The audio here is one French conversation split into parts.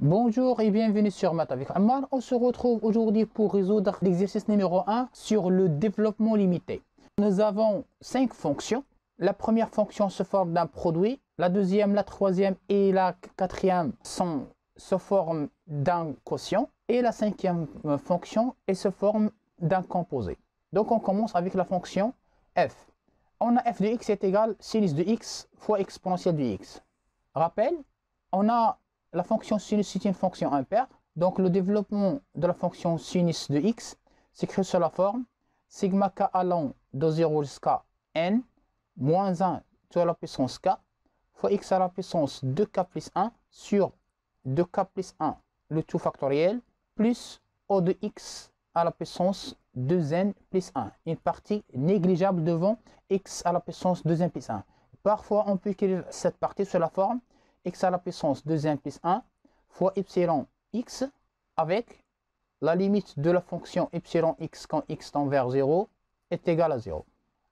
Bonjour et bienvenue sur Math avec Ammar. On se retrouve aujourd'hui pour résoudre l'exercice numéro 1 sur le développement limité. Nous avons 5 fonctions. La première fonction se forme d'un produit. La deuxième, la troisième et la quatrième se forment d'un quotient. Et la cinquième fonction se forme d'un composé. Donc on commence avec la fonction f. On a f de x est égal sinus de x fois exponentielle de x. Rappel, on a la fonction sinus, c'est une fonction impaire. Donc le développement de la fonction sinus de x s'écrit sur la forme sigma k allant de 0 jusqu'à n moins 1 tout à la puissance k fois x à la puissance 2k plus 1 sur 2k plus 1 le tout factoriel plus o de x à la puissance 2n plus 1. Une partie négligeable devant x à la puissance 2n plus 1. Parfois on peut écrire cette partie sur la forme x à la puissance 2n plus 1 fois epsilon x avec la limite de la fonction epsilon x quand x tend vers 0 est égal à 0.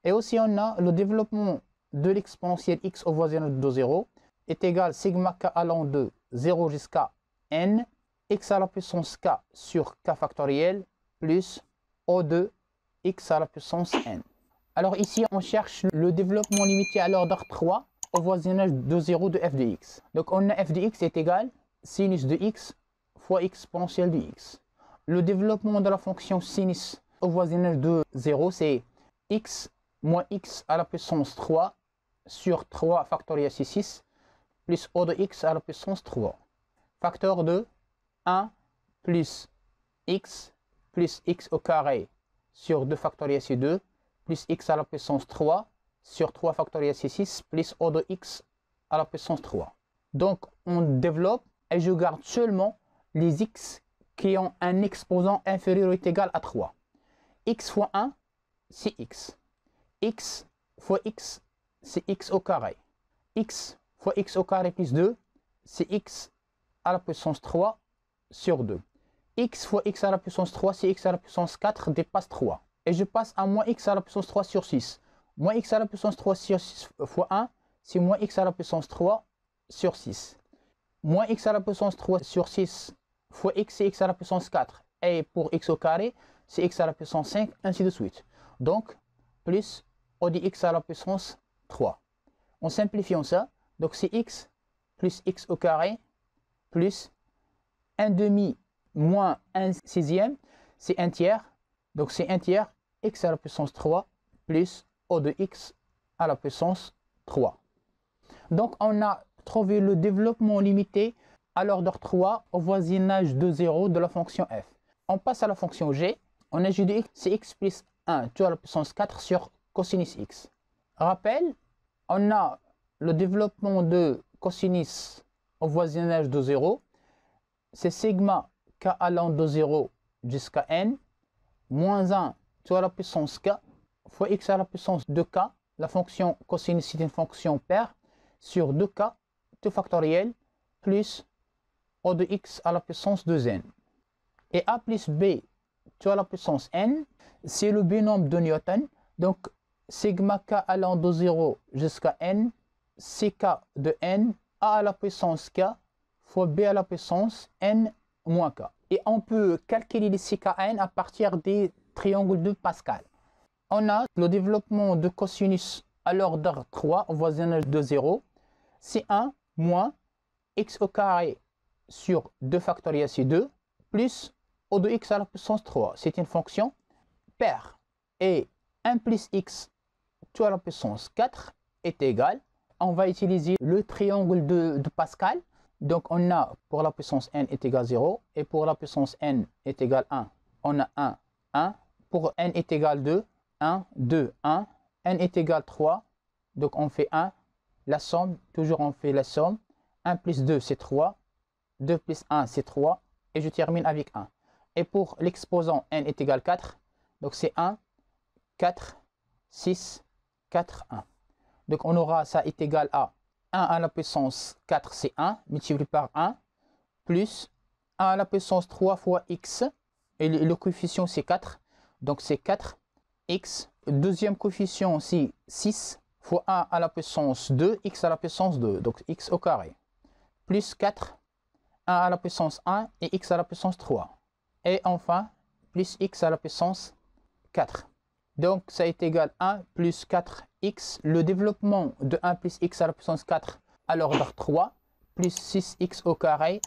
Et aussi on a le développement de l'exponentielle x au voisinage de 0 est égal sigma k allant de 0 jusqu'à n x à la puissance k sur k factoriel plus o de x à la puissance n. Alors ici on cherche le développement limité à l'ordre 3 au voisinage de 0 de f de x. Donc on a f de x est égal sinus de x fois exponentielle de x. Le développement de la fonction sinus au voisinage de 0 c'est x moins x à la puissance 3 sur 3 factoriel c'est 6 plus o de x à la puissance 3. Facteur de 1 plus x au carré sur 2 factoriel c'est 2 plus x à la puissance 3 sur 3 factoriel c'est 6 plus o de x à la puissance 3. Donc on développe et je garde seulement les x qui ont un exposant inférieur ou égal à 3. X fois 1 c'est x. X fois x c'est x au carré. X fois x au carré plus 2 c'est x à la puissance 3 sur 2. X fois x à la puissance 3 c'est x à la puissance 4 dépasse 3. Et je passe à moins x à la puissance 3 sur 6. Moins x à la puissance 3 sur 6 fois 1, c'est moins x à la puissance 3 sur 6. Moins x à la puissance 3 sur 6 fois x, c'est x à la puissance 4. Et pour x au carré, c'est x à la puissance 5, ainsi de suite. Donc, plus o de x à la puissance 3. En simplifiant ça, donc c'est x plus x au carré plus 1 demi moins 1 sixième, c'est 1 tiers. Donc c'est 1 tiers x à la puissance 3 plus o de x à la puissance 3. Donc on a trouvé le développement limité à l'ordre 3 au voisinage de 0 de la fonction f. On passe à la fonction g. On a g de x, c'est x plus 1 tout à la puissance 4 sur cosinus x. Rappel, on a le développement de cosinus au voisinage de 0. C'est sigma k allant de 0 jusqu'à n moins 1 tout à la puissance k fois x à la puissance 2k, la fonction cosinus c'est une fonction paire, sur 2k, tout factoriel, plus o de x à la puissance 2n. Et a plus b tout à la puissance n, c'est le binôme de Newton, donc sigma k allant de 0 jusqu'à n, ck de n, a à la puissance k, fois b à la puissance n moins k. Et on peut calculer les ckn à partir des triangles de Pascal. On a le développement de cosinus à l'ordre 3 au voisinage de 0. C'est 1 moins x au carré sur 2 factoriel c'est 2 plus o de x à la puissance 3. C'est une fonction paire. Et 1 plus x tout à la puissance 4 est égal. On va utiliser le triangle de Pascal. Donc on a pour la puissance n est égal à 0 et pour la puissance n est égal à 1. On a 1, 1. Pour n est égal à 2. 1, 2, 1, n est égal à 3, donc on fait 1, la somme, toujours on fait la somme, 1 plus 2 c'est 3, 2 plus 1 c'est 3, et je termine avec 1. Et pour l'exposant n est égal à 4, donc c'est 1, 4, 6, 4, 1. Donc on aura ça est égal à 1 à la puissance 4 c'est 1, multiplié par 1, plus 1 à la puissance 3 fois x, et le coefficient c'est 4, donc c'est 4, x, deuxième coefficient c'est 6 fois 1 à la puissance 2, x à la puissance 2, donc x au carré, plus 4, 1 à la puissance 1 et x à la puissance 3. Et enfin, plus x à la puissance 4. Donc, ça est égal à 1 plus 4x. Le développement de 1 plus x à la puissance 4 à l'ordre 3, plus 6x au carré,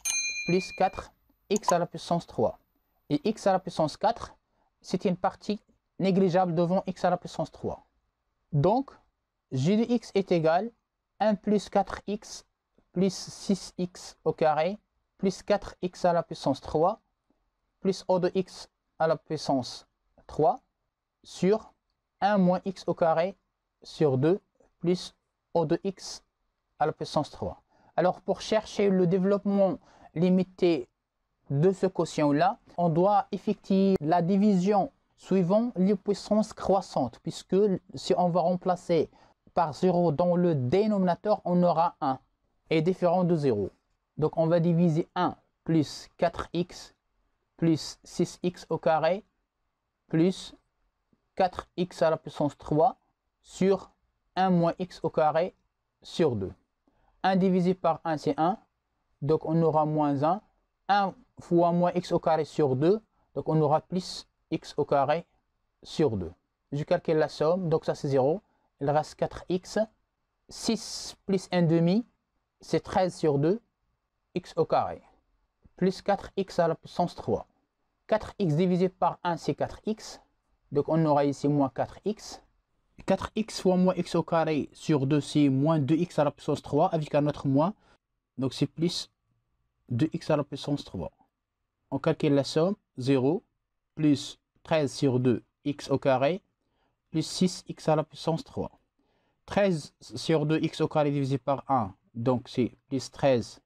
plus 4x à la puissance 3. Et x à la puissance 4, c'est une partie négligeable devant x à la puissance 3. Donc, g de x est égal à 1 plus 4x plus 6x au carré, plus 4x à la puissance 3, plus o de x à la puissance 3, sur 1 moins x au carré sur 2 plus o de x à la puissance 3. Alors pour chercher le développement limité de ce quotient-là, on doit effectuer la division suivant les puissances croissantes, puisque si on va remplacer par 0 dans le dénominateur, on aura 1 est différent de 0. Donc on va diviser 1 plus 4x plus 6x au carré plus 4x à la puissance 3 sur 1 moins x au carré sur 2. 1 divisé par 1, c'est 1. Donc on aura moins 1. 1 fois moins x au carré sur 2. Donc on aura plus x au carré sur 2. Je calcule la somme. Donc ça c'est 0. Il reste 4x. 6 plus 1 demi, c'est 13 sur 2. X au carré. Plus 4x à la puissance 3. 4x divisé par 1, c'est 4x. Donc on aura ici moins 4x. 4x fois moins x au carré sur 2, c'est moins 2x à la puissance 3 avec un autre moins. Donc c'est plus 2x à la puissance 3. On calcule la somme. 0 plus 13 sur 2, x au carré, plus 6x à la puissance 3. 13 sur 2, x au carré divisé par 1. Donc c'est plus 13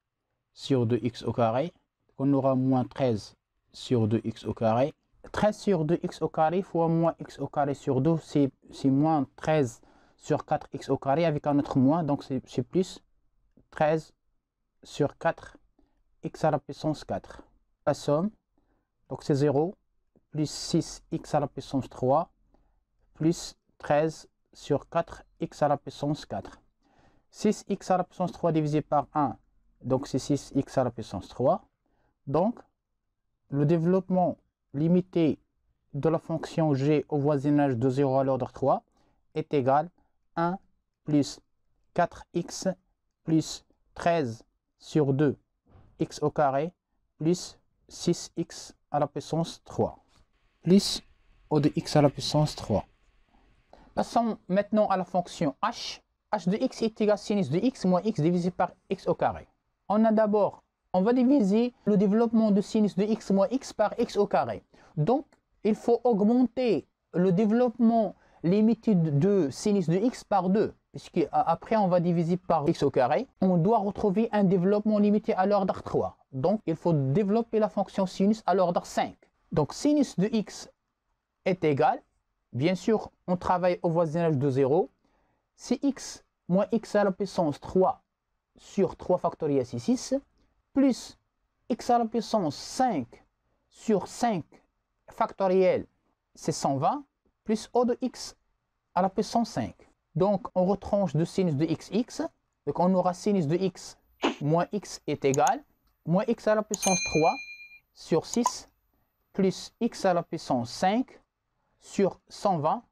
sur 2x au carré. On aura moins 13 sur 2x au carré. 13 sur 2x au carré fois moins x au carré sur 2, c'est moins 13 sur 4x au carré avec un autre moins. Donc c'est plus 13 sur 4 x à la puissance 4. La somme, donc c'est 0 plus 6x à la puissance 3 plus 13 sur 4 x à la puissance 4. 6x à la puissance 3 divisé par 1, donc c'est 6x à la puissance 3. Donc, le développement limité de la fonction g au voisinage de 0 à l'ordre 3 est égal à 1 plus 4x plus 13 sur 2 x au carré plus 6x à la puissance 3 plus o de x à la puissance 3. Passons maintenant à la fonction h. h de x est égal à sinus de x moins x divisé par x au carré. On va diviser le développement de sinus de x moins x par x au carré. Donc, il faut augmenter le développement limité de sinus de x par 2. Puisque après, on va diviser par x au carré. On doit retrouver un développement limité à l'ordre 3. Donc, il faut développer la fonction sinus à l'ordre 5. Donc, sinus de x est égal, bien sûr, on travaille au voisinage de 0. C'est x moins x à la puissance 3 sur 3 factoriel c'est 6, plus x à la puissance 5 sur 5 factoriel c'est 120, plus o de x à la puissance 5. Donc, on retranche de sinus de x. Donc, on aura sinus de x moins x est égal, moins x à la puissance 3 sur 6, plus x à la puissance 5 sur 120,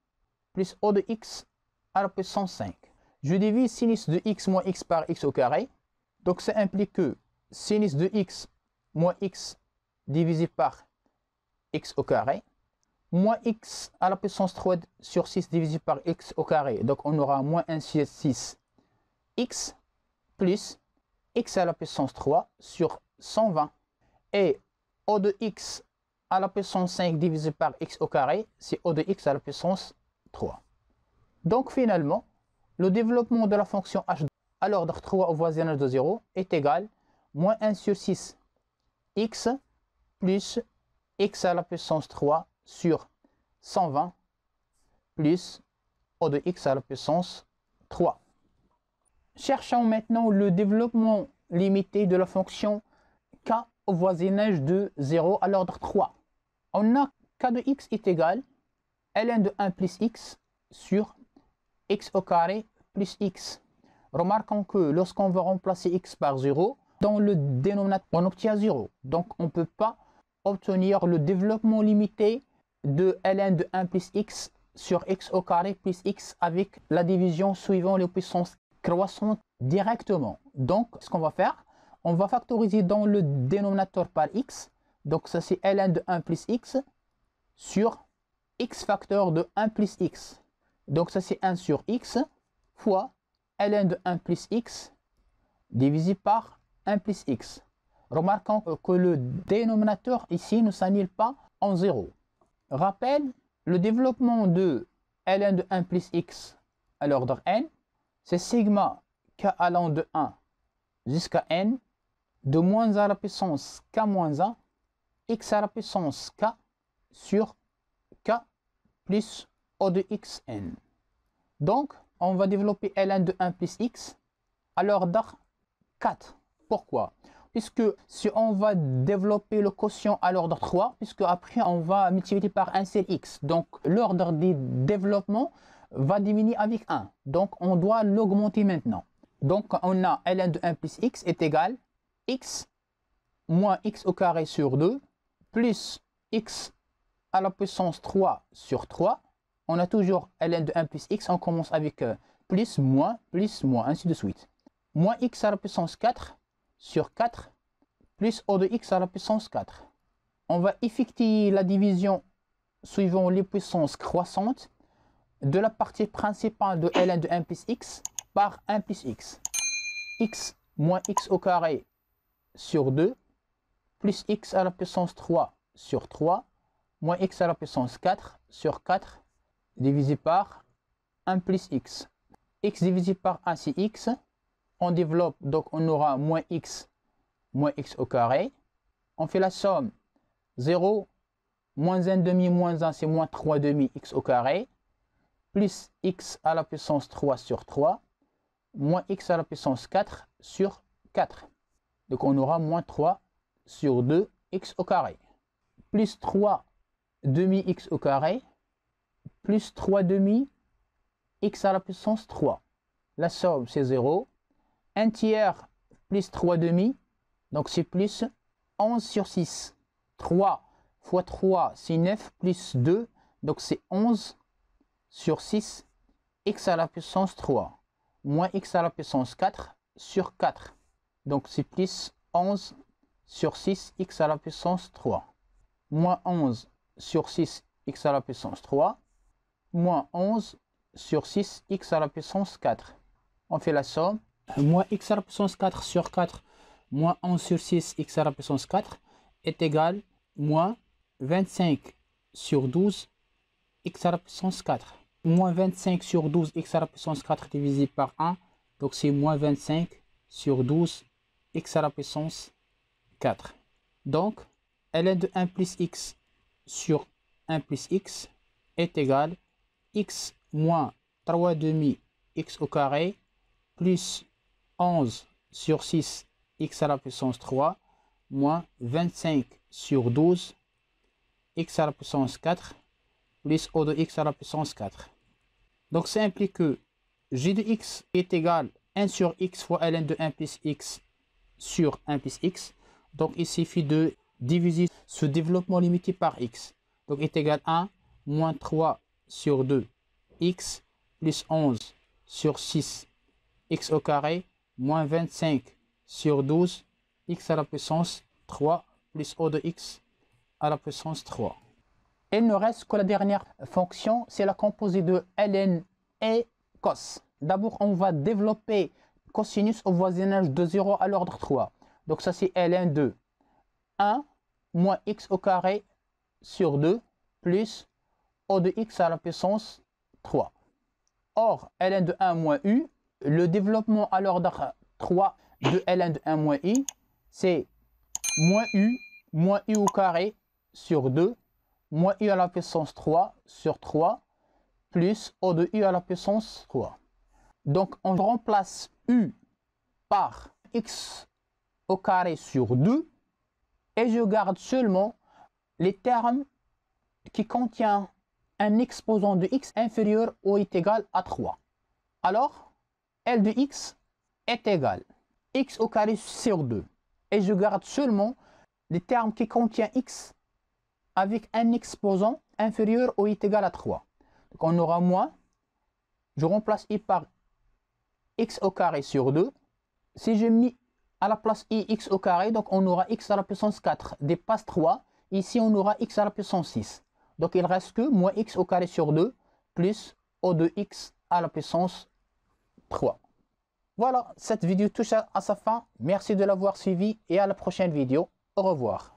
plus o de x à la puissance 5. Je divise sinus de x moins x par x au carré. Donc, ça implique que sinus de x moins x divisé par x au carré, moins x à la puissance 3 sur 6 divisé par x au carré. Donc, on aura moins 1 sur 6 x plus x à la puissance 3 sur 120. Et o de x à la puissance 5 divisé par x au carré, c'est o de x à la puissance 3. Donc, finalement, le développement de la fonction h à l'ordre 3 au voisinage de 0 est égal à moins 1 sur 6 x plus x à la puissance 3 sur 120 plus o de x à la puissance 3. Cherchons maintenant le développement limité de la fonction k au voisinage de 0 à l'ordre 3. On a k de x est égal à ln de 1 plus x sur x au carré plus x. Remarquons que lorsqu'on va remplacer x par 0, Dans le dénominateur, on obtient 0. Donc, on ne peut pas obtenir le développement limité de ln de 1 plus x sur x au carré plus x avec la division suivant les puissances croissantes directement. Donc, ce qu'on va faire, on va factoriser dans le dénominateur par x. Donc, ça c'est ln de 1 plus x sur x facteur de 1 plus x. Donc, ça c'est 1 sur x fois ln de 1 plus x divisé par 1 plus x. Remarquons que le dénominateur ici ne s'annule pas en 0. Rappel, le développement de ln de 1 plus x à l'ordre n, c'est sigma k allant de 1 jusqu'à n de moins à la puissance k moins 1 x à la puissance k sur k plus o de xn. Donc, on va développer ln de 1 plus x à l'ordre 4. Pourquoi? Puisque si on va développer le quotient à l'ordre 3, puisque après on va multiplier par un seul x. Donc, l'ordre des développements va diminuer avec 1. Donc, on doit l'augmenter maintenant. Donc, on a ln de 1 plus x est égal x moins x au carré sur 2 plus x à la puissance 3 sur 3. On a toujours ln de 1 plus x. On commence avec plus, moins, ainsi de suite. Moins x à la puissance 4 sur 4 plus o de x à la puissance 4. On va effectuer la division suivant les puissances croissantes de la partie principale de ln de 1 plus x par 1 plus x. X moins x au carré sur 2 plus x à la puissance 3 sur 3 moins x à la puissance 4 sur 4 divisé par 1 plus x. X divisé par 1 c'est x. On développe, donc on aura moins x au carré. On fait la somme 0 moins 1 demi moins 1 c'est moins 3 demi x au carré plus x à la puissance 3 sur 3 moins x à la puissance 4 sur 4. Donc on aura moins 3 sur 2 x au carré plus 3 demi x au carré plus 3 demi x à la puissance 3. La somme c'est 0. 1 tiers plus 3 demi, donc c'est plus 11 sur 6. 3 fois 3 c'est 9 plus 2, donc c'est 11 sur 6 x à la puissance 3 moins x à la puissance 4 sur 4. Donc c'est plus 11 sur 6 x à la puissance 3 moins 11 sur 6 x à la puissance 3 moins 11 sur 6 x à la puissance 4. On fait la somme. Moins x à la puissance 4 sur 4 moins 11 sur 6 x à la puissance 4 est égal moins 25 sur 12 x à la puissance 4. Moins 25 sur 12 x à la puissance 4 divisé par 1. Donc c'est moins 25 sur 12 x à la puissance 4. Donc ln de 1 plus x sur 1 plus x est égal x moins 3 demi x au carré plus 11 sur 6 x à la puissance 3 moins 25 sur 12 x à la puissance 4 plus o de x à la puissance 4. Donc ça implique que g de x est égal 1 sur x fois ln de 1 plus x sur 1 plus x. Donc il suffit de diviser ce développement limité par x. Donc est égal à 1 moins 3 sur 2 x plus 11 sur 6 x au carré moins 25 sur 12 x à la puissance 3 plus o de x à la puissance 3. Il ne reste que la dernière fonction, c'est la composée de ln et cos. D'abord, on va développer cosinus au voisinage de 0 à l'ordre 3. Donc ça c'est ln de 1 moins x au carré sur 2 plus o de x à la puissance 3. Or, ln de 1 moins u, le développement à l'ordre 3 de ln de 1 moins i, c'est moins u au carré sur 2, moins u à la puissance 3 sur 3, plus o de u à la puissance 3. Donc, on remplace u par x au carré sur 2, et je garde seulement les termes qui contiennent un exposant de x inférieur ou est égal à 3. Alors, L de x est égal x au carré sur 2. Et je garde seulement les termes qui contiennent x avec un exposant inférieur ou est égal à 3. Donc on aura moins, je remplace i par x au carré sur 2. Si je mets à la place i x au carré, donc on aura x à la puissance 4 dépasse 3. Ici on aura x à la puissance 6. Donc il reste que moins x au carré sur 2 plus o de x à la puissance 3. Voilà, cette vidéo touche à sa fin. Merci de l'avoir suivi et à la prochaine vidéo. Au revoir.